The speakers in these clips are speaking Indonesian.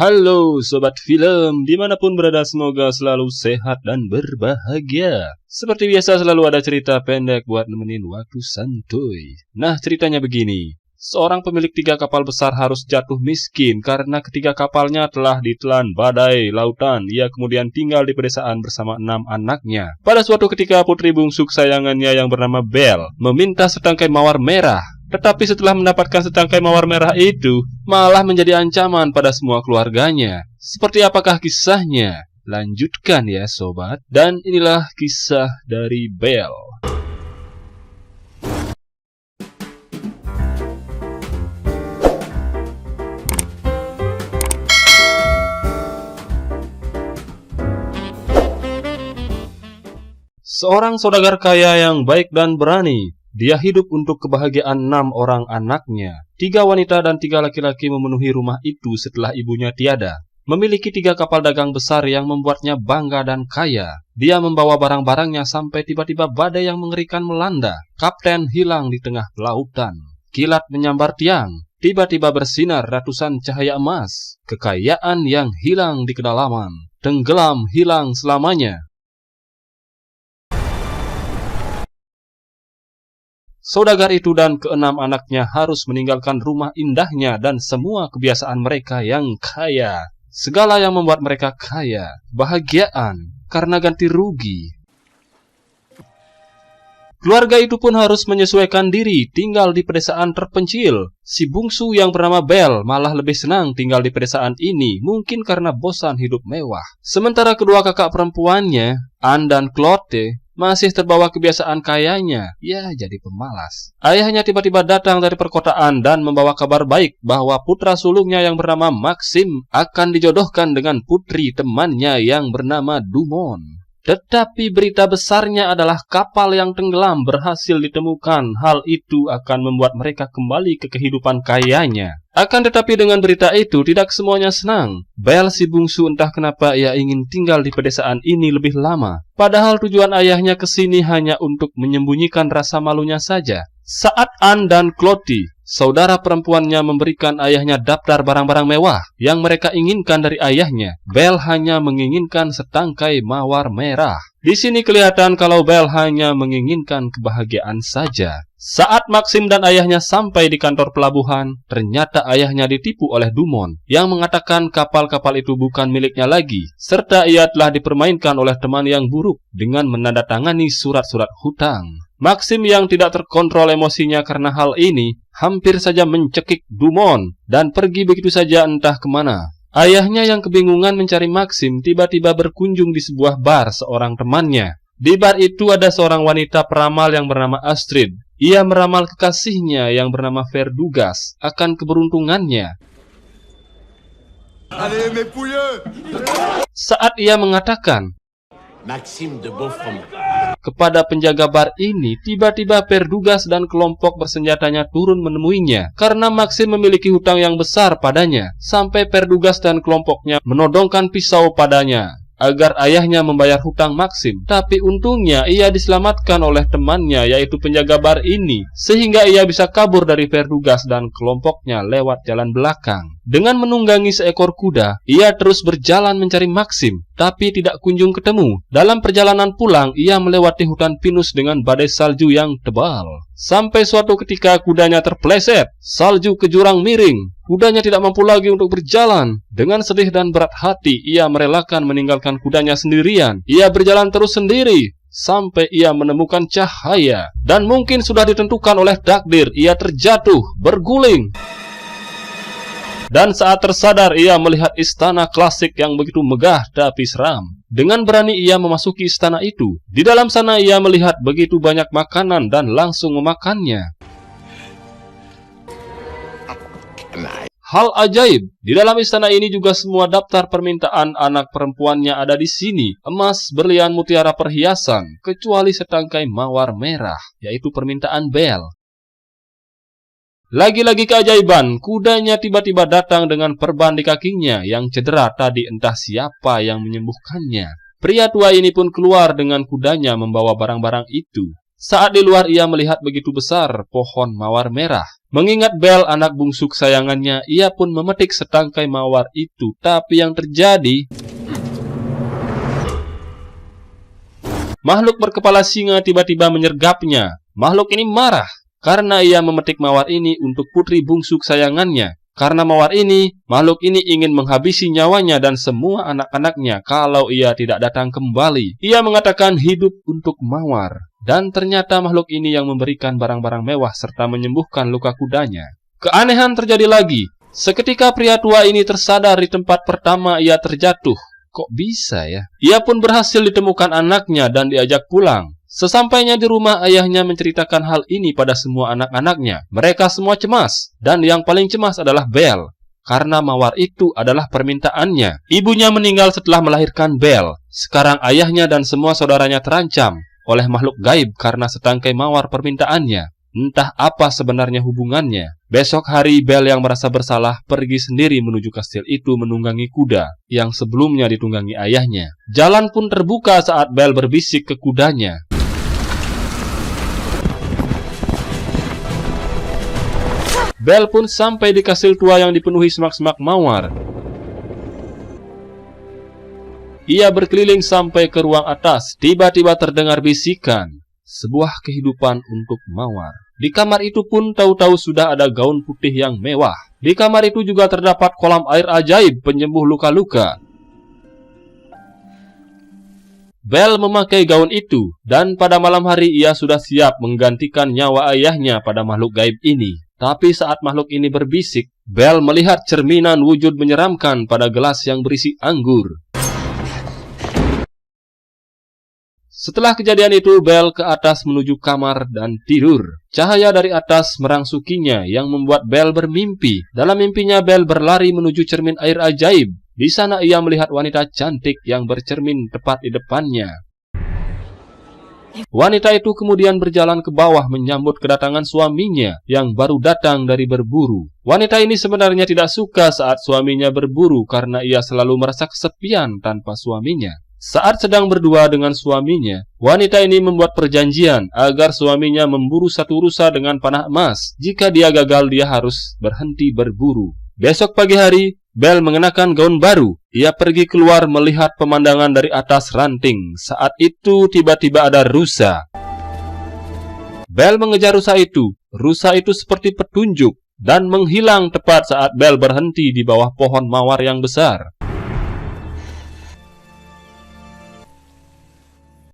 Halo Sobat Film, dimanapun berada semoga selalu sehat dan berbahagia. Seperti biasa selalu ada cerita pendek buat nemenin waktu santuy. Nah ceritanya begini, seorang pemilik 3 kapal besar harus jatuh miskin karena ketiga kapalnya telah ditelan badai lautan. Ia kemudian tinggal di pedesaan bersama 6 anaknya. Pada suatu ketika putri bungsu kesayangannya yang bernama Belle meminta setangkai mawar merah. Tetapi setelah mendapatkan setangkai mawar merah itu, malah menjadi ancaman pada semua keluarganya. Seperti apakah kisahnya? Lanjutkan ya sobat. Dan inilah kisah dari Belle. Seorang saudagar kaya yang baik dan berani. Dia hidup untuk kebahagiaan 6 orang anaknya. 3 wanita dan 3 laki-laki memenuhi rumah itu setelah ibunya tiada. Memiliki 3 kapal dagang besar yang membuatnya bangga dan kaya. Dia membawa barang-barangnya sampai tiba-tiba badai yang mengerikan melanda. Kapten hilang di tengah lautan. Kilat menyambar tiang. Tiba-tiba bersinar ratusan cahaya emas. Kekayaan yang hilang di kedalaman. Tenggelam hilang selamanya. Saudagar itu dan ke-6 anaknya harus meninggalkan rumah indahnya dan semua kebiasaan mereka yang kaya. Segala yang membuat mereka kaya, kebahagiaan, karena ganti rugi. Keluarga itu pun harus menyesuaikan diri tinggal di pedesaan terpencil. Si bungsu yang bernama Belle malah lebih senang tinggal di pedesaan ini, mungkin karena bosan hidup mewah. Sementara kedua kakak perempuannya, Anne dan Claude, masih terbawa kebiasaan kayanya, ya jadi pemalas. Ayahnya tiba-tiba datang dari perkotaan dan membawa kabar baik bahwa putra sulungnya yang bernama Maxim akan dijodohkan dengan putri temannya yang bernama Dumont. Tetapi berita besarnya adalah kapal yang tenggelam berhasil ditemukan. Hal itu akan membuat mereka kembali ke kehidupan kayanya. Akan tetapi dengan berita itu tidak semuanya senang. Belle si bungsu entah kenapa ia ingin tinggal di pedesaan ini lebih lama. Padahal tujuan ayahnya ke sini hanya untuk menyembunyikan rasa malunya saja. Saat Anne dan Claude, saudara perempuannya, memberikan ayahnya daftar barang-barang mewah yang mereka inginkan dari ayahnya, Belle hanya menginginkan setangkai mawar merah. Di sini kelihatan kalau Belle hanya menginginkan kebahagiaan saja. Saat Maxim dan ayahnya sampai di kantor pelabuhan, ternyata ayahnya ditipu oleh Dumont yang mengatakan kapal-kapal itu bukan miliknya lagi, serta ia telah dipermainkan oleh teman yang buruk dengan menandatangani surat-surat hutang. Maxim yang tidak terkontrol emosinya karena hal ini, hampir saja mencekik Dumont dan pergi begitu saja entah kemana. Ayahnya yang kebingungan mencari Maxim tiba-tiba berkunjung di sebuah bar seorang temannya. Di bar itu ada seorang wanita peramal yang bernama Astrid. Ia meramal kekasihnya yang bernama Verdugas akan keberuntungannya. Saat ia mengatakan, Maxim de Beaufort, kepada penjaga bar ini, tiba-tiba Verdugas dan kelompok bersenjatanya turun menemuinya karena Maxim memiliki hutang yang besar padanya. Sampai Verdugas dan kelompoknya menodongkan pisau padanya agar ayahnya membayar hutang Maxim. Tapi untungnya ia diselamatkan oleh temannya yaitu penjaga bar ini, sehingga ia bisa kabur dari Verdugas dan kelompoknya lewat jalan belakang. Dengan menunggangi seekor kuda, ia terus berjalan mencari Maxim, tapi tidak kunjung ketemu. Dalam perjalanan pulang, ia melewati hutan pinus dengan badai salju yang tebal. Sampai suatu ketika kudanya terpeleset, salju ke jurang miring. Kudanya tidak mampu lagi untuk berjalan. Dengan sedih dan berat hati, ia merelakan meninggalkan kudanya sendirian. Ia berjalan terus sendiri sampai ia menemukan cahaya. Dan mungkin sudah ditentukan oleh takdir, ia terjatuh, berguling. Dan saat tersadar, ia melihat istana klasik yang begitu megah tapi seram. Dengan berani ia memasuki istana itu. Di dalam sana ia melihat begitu banyak makanan dan langsung memakannya. Hal ajaib, di dalam istana ini juga semua daftar permintaan anak perempuannya ada di sini. Emas, berlian, mutiara, perhiasan, kecuali setangkai mawar merah, yaitu permintaan Belle. Lagi-lagi keajaiban, kudanya tiba-tiba datang dengan perban di kakinya yang cedera tadi, entah siapa yang menyembuhkannya. Pria tua ini pun keluar dengan kudanya membawa barang-barang itu. Saat di luar ia melihat begitu besar pohon mawar merah. Mengingat Bel anak bungsu kesayangannya, ia pun memetik setangkai mawar itu. Tapi yang terjadi, makhluk berkepala singa tiba-tiba menyergapnya. Makhluk ini marah karena ia memetik mawar ini untuk putri bungsu kesayangannya. Karena mawar ini, makhluk ini ingin menghabisi nyawanya dan semua anak-anaknya kalau ia tidak datang kembali. Ia mengatakan hidup untuk mawar. Dan ternyata makhluk ini yang memberikan barang-barang mewah serta menyembuhkan luka kudanya. Keanehan terjadi lagi. Seketika pria tua ini tersadar di tempat pertama ia terjatuh. Kok bisa ya? Ia pun berhasil ditemukan anaknya dan diajak pulang. Sesampainya di rumah, ayahnya menceritakan hal ini pada semua anak-anaknya. Mereka semua cemas, dan yang paling cemas adalah Bel, karena mawar itu adalah permintaannya. Ibunya meninggal setelah melahirkan Bel. Sekarang ayahnya dan semua saudaranya terancam oleh makhluk gaib karena setangkai mawar permintaannya. Entah apa sebenarnya hubungannya. Besok hari, Bel yang merasa bersalah pergi sendiri menuju kastil itu menunggangi kuda yang sebelumnya ditunggangi ayahnya. Jalan pun terbuka saat Bel berbisik ke kudanya. Bel pun sampai di kastil tua yang dipenuhi semak-semak mawar. Ia berkeliling sampai ke ruang atas. Tiba-tiba terdengar bisikan. Sebuah kehidupan untuk mawar. Di kamar itu pun tahu-tahu sudah ada gaun putih yang mewah. Di kamar itu juga terdapat kolam air ajaib penyembuh luka-luka. Bel memakai gaun itu, dan pada malam hari ia sudah siap menggantikan nyawa ayahnya pada makhluk gaib ini. Tapi saat makhluk ini berbisik, Bel melihat cerminan wujud menyeramkan pada gelas yang berisi anggur. Setelah kejadian itu, Bel ke atas menuju kamar dan tidur. Cahaya dari atas merangsukinya yang membuat Bel bermimpi. Dalam mimpinya, Bel berlari menuju cermin air ajaib. Di sana ia melihat wanita cantik yang bercermin tepat di depannya. Wanita itu kemudian berjalan ke bawah menyambut kedatangan suaminya yang baru datang dari berburu. Wanita ini sebenarnya tidak suka saat suaminya berburu karena ia selalu merasa kesepian tanpa suaminya. Saat sedang berdua dengan suaminya, wanita ini membuat perjanjian agar suaminya memburu satu rusa dengan panah emas. Jika dia gagal, dia harus berhenti berburu. Besok pagi hari, Bel mengenakan gaun baru. Ia pergi keluar melihat pemandangan dari atas ranting. Saat itu tiba-tiba ada rusa. Bel mengejar rusa itu. Rusa itu seperti petunjuk dan menghilang tepat saat Bel berhenti di bawah pohon mawar yang besar.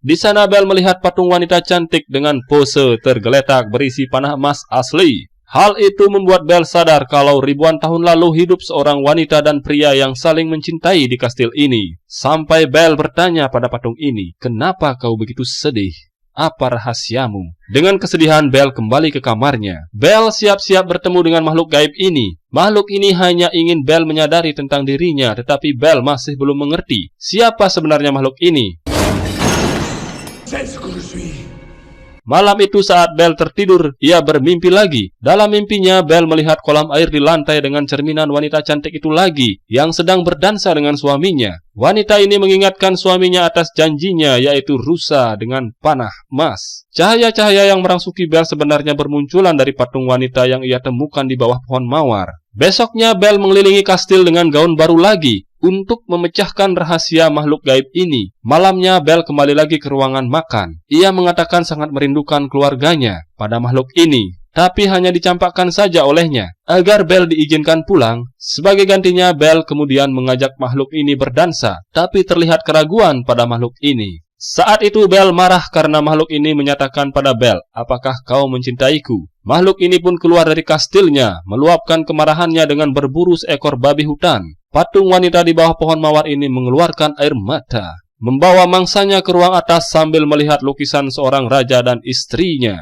Di sana Bel melihat patung wanita cantik dengan pose tergeletak berisi panah emas asli. Hal itu membuat Bel sadar kalau ribuan tahun lalu hidup seorang wanita dan pria yang saling mencintai di kastil ini. Sampai Bel bertanya pada patung ini, "Kenapa kau begitu sedih? Apa rahasiamu?" Dengan kesedihan, Bel kembali ke kamarnya. Bel siap-siap bertemu dengan makhluk gaib ini. Makhluk ini hanya ingin Bel menyadari tentang dirinya, tetapi Bel masih belum mengerti siapa sebenarnya makhluk ini. Malam itu saat Bel tertidur, ia bermimpi lagi. Dalam mimpinya, Bel melihat kolam air di lantai dengan cerminan wanita cantik itu lagi, yang sedang berdansa dengan suaminya. Wanita ini mengingatkan suaminya atas janjinya, yaitu rusa dengan panah emas. Cahaya-cahaya yang merangsuki Bel sebenarnya bermunculan dari patung wanita yang ia temukan di bawah pohon mawar. Besoknya, Bel mengelilingi kastil dengan gaun baru lagi untuk memecahkan rahasia makhluk gaib ini. Malamnya, Bel kembali lagi ke ruangan makan. Ia mengatakan sangat merindukan keluarganya pada makhluk ini, tapi hanya dicampakkan saja olehnya agar Bel diizinkan pulang. Sebagai gantinya, Bel kemudian mengajak makhluk ini berdansa, tapi terlihat keraguan pada makhluk ini. Saat itu Bel marah karena makhluk ini menyatakan pada Bel, "Apakah kau mencintaiku?" Makhluk ini pun keluar dari kastilnya, meluapkan kemarahannya dengan berburu seekor babi hutan. Patung wanita di bawah pohon mawar ini mengeluarkan air mata, membawa mangsanya ke ruang atas sambil melihat lukisan seorang raja dan istrinya.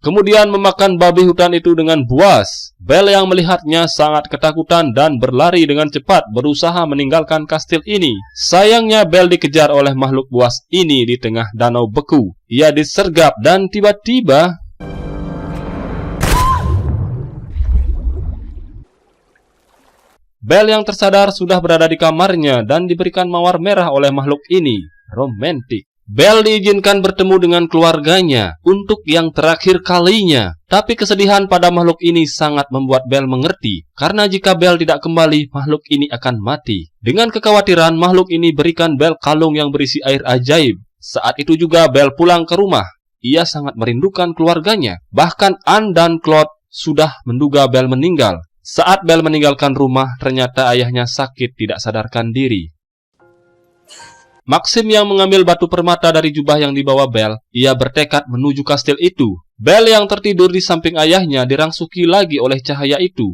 Kemudian memakan babi hutan itu dengan buas. Bel yang melihatnya sangat ketakutan dan berlari dengan cepat berusaha meninggalkan kastil ini. Sayangnya Bel dikejar oleh makhluk buas ini di tengah danau beku. Ia disergap dan tiba-tiba Bel yang tersadar sudah berada di kamarnya dan diberikan mawar merah oleh makhluk ini. Romantik. Belle diizinkan bertemu dengan keluarganya untuk yang terakhir kalinya. Tapi kesedihan pada makhluk ini sangat membuat Belle mengerti, karena jika Belle tidak kembali, makhluk ini akan mati. Dengan kekhawatiran, makhluk ini berikan Belle kalung yang berisi air ajaib. Saat itu juga Belle pulang ke rumah. Ia sangat merindukan keluarganya. Bahkan Anne dan Claude sudah menduga Belle meninggal. Saat Belle meninggalkan rumah, ternyata ayahnya sakit tidak sadarkan diri. Maxim yang mengambil batu permata dari jubah yang dibawa Belle, ia bertekad menuju kastil itu. Belle yang tertidur di samping ayahnya dirangsuki lagi oleh cahaya itu.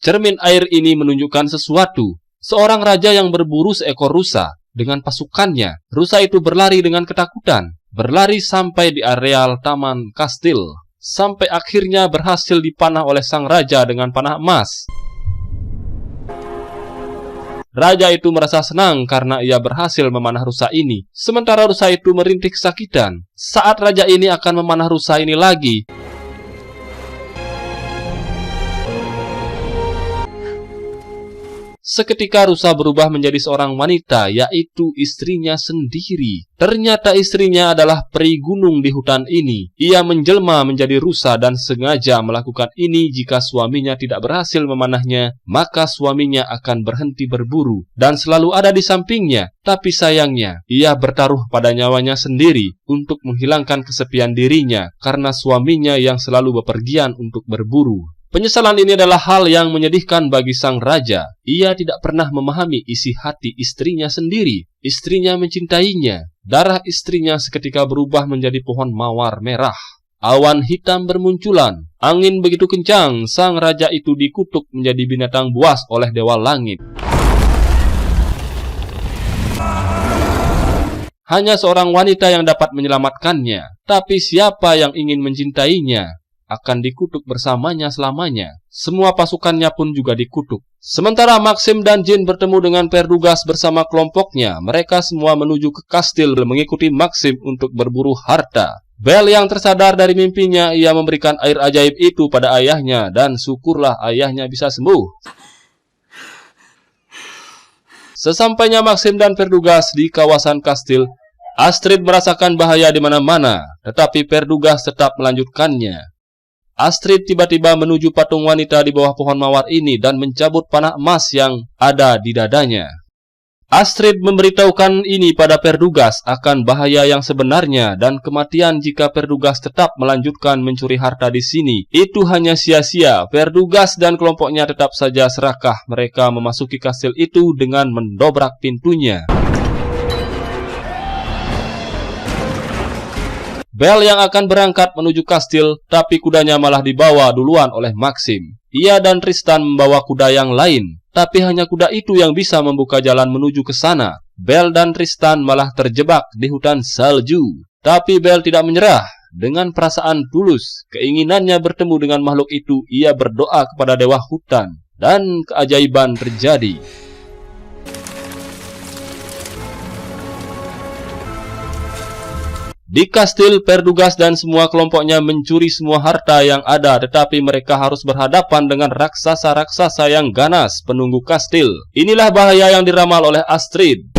Cermin air ini menunjukkan sesuatu. Seorang raja yang berburu seekor rusa dengan pasukannya. Rusa itu berlari dengan ketakutan, berlari sampai di areal taman kastil, sampai akhirnya berhasil dipanah oleh sang raja dengan panah emas. Raja itu merasa senang karena ia berhasil memanah rusa ini. Sementara rusa itu merintih kesakitan. Saat raja ini akan memanah rusa ini lagi, seketika rusa berubah menjadi seorang wanita, yaitu istrinya sendiri. Ternyata istrinya adalah peri gunung di hutan ini. Ia menjelma menjadi rusa dan sengaja melakukan ini jika suaminya tidak berhasil memanahnya, maka suaminya akan berhenti berburu dan selalu ada di sampingnya. Tapi sayangnya, ia bertaruh pada nyawanya sendiri untuk menghilangkan kesepian dirinya karena suaminya yang selalu bepergian untuk berburu. Penyesalan ini adalah hal yang menyedihkan bagi sang raja. Ia tidak pernah memahami isi hati istrinya sendiri. Istrinya mencintainya. Darah istrinya seketika berubah menjadi pohon mawar merah. Awan hitam bermunculan. Angin begitu kencang, sang raja itu dikutuk menjadi binatang buas oleh dewa langit. Hanya seorang wanita yang dapat menyelamatkannya. Tapi siapa yang ingin mencintainya akan dikutuk bersamanya selamanya. Semua pasukannya pun juga dikutuk. Sementara Maxim dan Jean bertemu dengan Perdugas bersama kelompoknya. Mereka semua menuju ke kastil mengikuti Maxim untuk berburu harta. Belle yang tersadar dari mimpinya, ia memberikan air ajaib itu pada ayahnya dan syukurlah ayahnya bisa sembuh. Sesampainya Maxim dan Perdugas di kawasan kastil, Astrid merasakan bahaya di mana-mana, tetapi Perdugas tetap melanjutkannya. Astrid tiba-tiba menuju patung wanita di bawah pohon mawar ini dan mencabut panah emas yang ada di dadanya. Astrid memberitahukan ini pada Perdugas akan bahaya yang sebenarnya dan kematian jika Perdugas tetap melanjutkan mencuri harta di sini. Itu hanya sia-sia. Perdugas dan kelompoknya tetap saja serakah. Mereka memasuki kastil itu dengan mendobrak pintunya. Belle yang akan berangkat menuju kastil, tapi kudanya malah dibawa duluan oleh Maxim. Ia dan Tristan membawa kuda yang lain, tapi hanya kuda itu yang bisa membuka jalan menuju ke sana. Belle dan Tristan malah terjebak di hutan salju. Tapi Belle tidak menyerah. Dengan perasaan tulus, keinginannya bertemu dengan makhluk itu, ia berdoa kepada dewa hutan, dan keajaiban terjadi. Di kastil, Perdugas dan semua kelompoknya mencuri semua harta yang ada, tetapi mereka harus berhadapan dengan raksasa-raksasa yang ganas penunggu kastil. Inilah bahaya yang diramal oleh Astrid.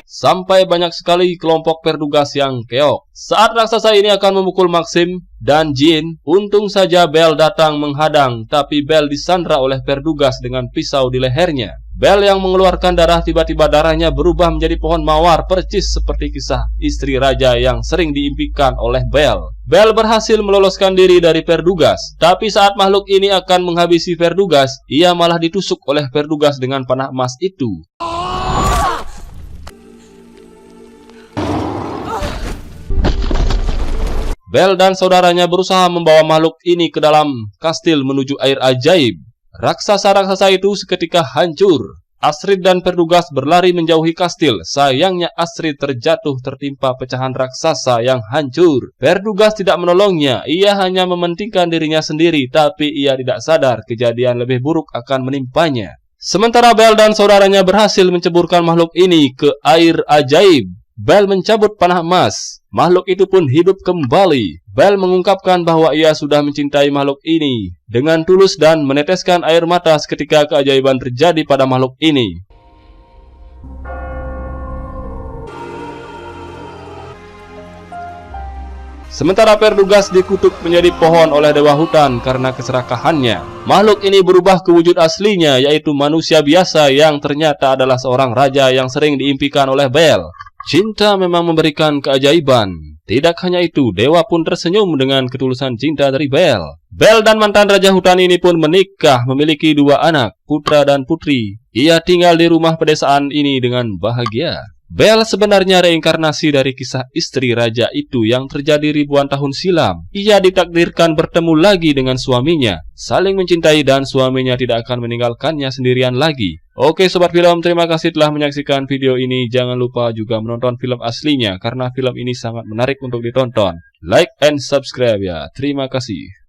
Sampai banyak sekali kelompok Perdugas yang keok. Saat raksasa ini akan memukul Maxim dan Jean, untung saja Belle datang menghadang, tapi Belle disandra oleh Perdugas dengan pisau di lehernya. Belle yang mengeluarkan darah, tiba-tiba darahnya berubah menjadi pohon mawar, percis seperti kisah istri raja yang sering diimpikan oleh Belle. Belle berhasil meloloskan diri dari Perdugas, tapi saat makhluk ini akan menghabisi Perdugas, ia malah ditusuk oleh Perdugas dengan panah emas itu. Belle dan saudaranya berusaha membawa makhluk ini ke dalam kastil menuju air ajaib. Raksasa-raksasa itu seketika hancur. Astrid dan Perdugas berlari menjauhi kastil. Sayangnya Astrid terjatuh tertimpa pecahan raksasa yang hancur. Perdugas tidak menolongnya. Ia hanya mementingkan dirinya sendiri, tapi ia tidak sadar kejadian lebih buruk akan menimpanya. Sementara Belle dan saudaranya berhasil menceburkan makhluk ini ke air ajaib. Bel mencabut panah emas. Makhluk itu pun hidup kembali. Bel mengungkapkan bahwa ia sudah mencintai makhluk ini dengan tulus dan meneteskan air mata seketika keajaiban terjadi pada makhluk ini. Sementara Perdugas dikutuk menjadi pohon oleh dewa hutan karena keserakahannya. Makhluk ini berubah ke wujud aslinya, yaitu manusia biasa yang ternyata adalah seorang raja yang sering diimpikan oleh Bel. Cinta memang memberikan keajaiban. Tidak hanya itu, dewa pun tersenyum dengan ketulusan cinta dari Bel. Bel dan mantan raja hutan ini pun menikah, memiliki 2 anak, putra dan putri. Ia tinggal di rumah pedesaan ini dengan bahagia. Bel sebenarnya reinkarnasi dari kisah istri raja itu yang terjadi ribuan tahun silam. Ia ditakdirkan bertemu lagi dengan suaminya, saling mencintai dan suaminya tidak akan meninggalkannya sendirian lagi. Oke sobat film, terima kasih telah menyaksikan video ini. Jangan lupa juga menonton film aslinya karena film ini sangat menarik untuk ditonton. Like and subscribe ya. Terima kasih.